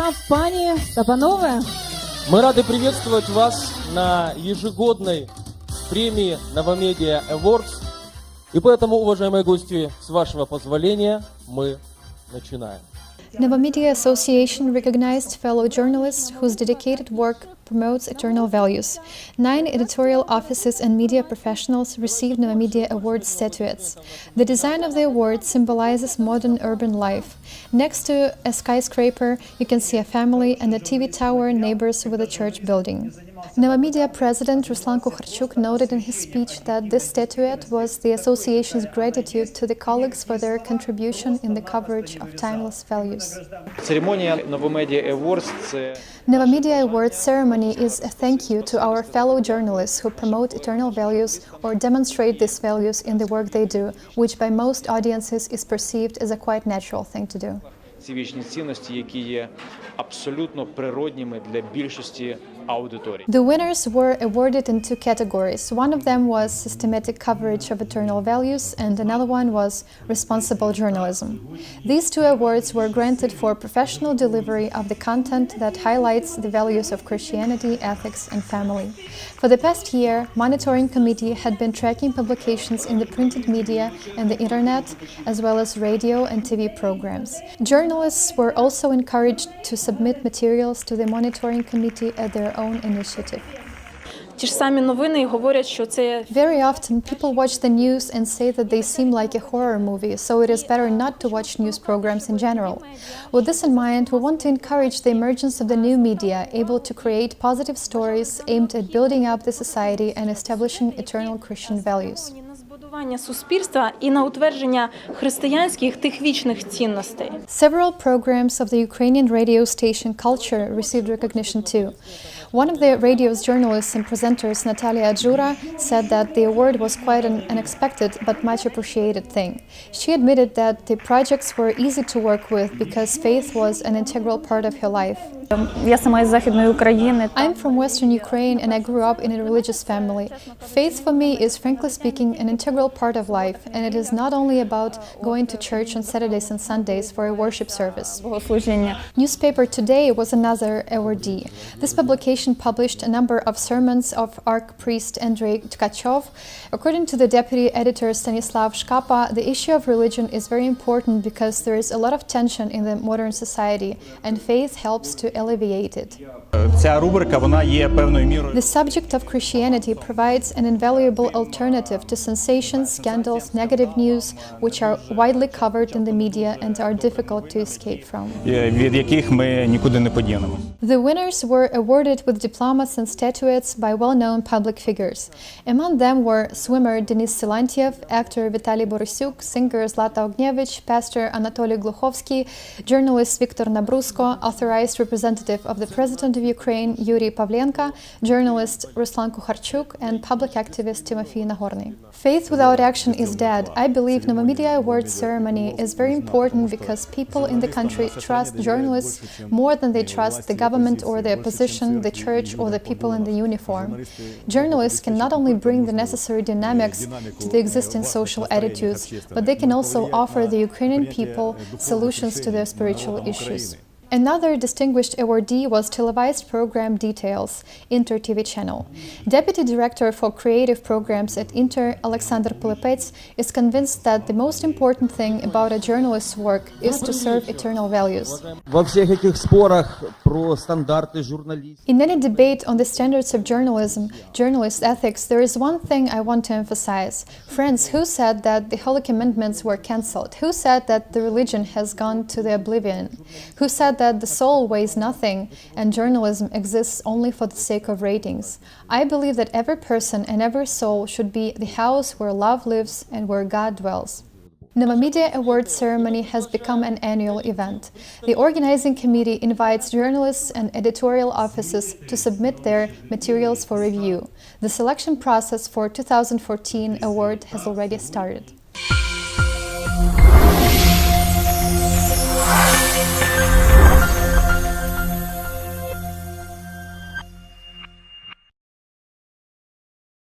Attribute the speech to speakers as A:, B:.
A: вечора, пані та панове!
B: Мы рады приветствовать вас на ежегодной премии Novomedia Awards. И поэтому, уважаемые гости, с вашего позволения, мы начинаем.
C: Novomedia Association recognized fellow journalists whose dedicated work promotes eternal values. 9 editorial offices and media professionals received Novomedia Awards statuettes. The design of the award symbolizes modern urban life. Next to a skyscraper, you can see a family and a TV tower neighbors with a church building. Novomedia President Ruslan Kukharchuk noted in his speech that this statuette was the association's gratitude to the colleagues for their contribution in the coverage of timeless values.
B: Церемония Novomedia Awards
C: Novomedia Awards ceremony is a thank you to our fellow journalists who promote eternal values or demonstrate these values in the work they do, which by most audiences is perceived as a quite natural thing to do.
D: Ці вічні цінності, які є абсолютно природніми для більшості аудиторій.
C: The winners were awarded in 2 categories. One of them was systematic coverage of eternal values, and another one was responsible journalism. These 2 awards were granted for professional delivery of the content that highlights the values of Christianity, ethics, and family. For the past year, Monitoring Committee had been tracking publications in the printed media and the internet, as well as radio and TV programs. Journalists were also encouraged to submit materials to the Monitoring Committee at their own initiative.
A: Ті ж самі новини говорять, що це
C: Very often, people watch the news and say that they seem like a horror movie, so it is better not to watch news programs in general. With this in mind, we want to encourage the emergence of the new media, able to create positive stories aimed at building up the society and establishing eternal Christian values.
A: на збудування суспільства і на утвердження християнських тих вічних цінностей.
C: Several programs of the Ukrainian radio station Culture received recognition too. One of the radio's journalists and presenters, Natalia Adjura, said that the award was quite an unexpected but much appreciated thing. She admitted that the projects were easy to work with because faith was an integral part of her life.
A: Я сама із Західної України.
C: I'm from Western Ukraine and I grew up in a religious family. Faith for me is, frankly speaking, an integral part of life, and it is not only about going to church on Saturdays and Sundays for a worship service.
A: Богослужіння.
C: Newspaper Today was another awardee. This publication published a number of sermons of archpriest Andrei Tkachov. According to the deputy editor Stanislav Shkapa, the issue of religion is very important because there is a lot of tension in the modern society, and faith helps to alleviate it.
E: Ця рубрика, вона є певною мірою.
C: The subject of Christianity provides an invaluable alternative to sensations, scandals, negative news, which are widely covered in the media and are difficult to escape from.
E: Від яких ми нікуди не подінемо.
C: The winners were awarded with diplomas and statuettes by well-known public figures. Among them were swimmer Denis Silantiev, actor Vitaly Borysyuk, singer Zlata Ognievich, pastor Anatoly Gluchovsky, journalist Viktor Nabrusko, authorized representative of the President of Ukraine Yuri Pavlenka, journalist Ruslan Kukharchuk, and public activist Timofey Nagorny. Faith without action is dead. I believe Novomedia Awards ceremony is very important because people in the country trust journalists more than they trust the government or the opposition, the church, or the people in the uniform. Journalists can not only bring the necessary dynamics to the existing social attitudes, but they can also offer the Ukrainian people solutions to their spiritual issues. Another distinguished awardee was televised program Details, Inter TV channel. Deputy Director for Creative Programs at Inter, Alexander Polepets, is convinced that the most important thing about a journalist's work is to serve eternal values.
B: Во всех этих спорах про стандарты журналистики.
C: In any debate on the standards of journalism, journalist ethics, there is one thing I want to emphasize. Friends, who said that the Holy Commandments were cancelled? Who said that the religion has gone to the oblivion? Who said that the soul weighs nothing and journalism exists only for the sake of ratings? I believe that every person and every soul should be the house where love lives and where God dwells. Novomedia Awards ceremony has become an annual event. The organizing committee invites journalists and editorial offices to submit their materials for review. The selection process for 2014 award has already started.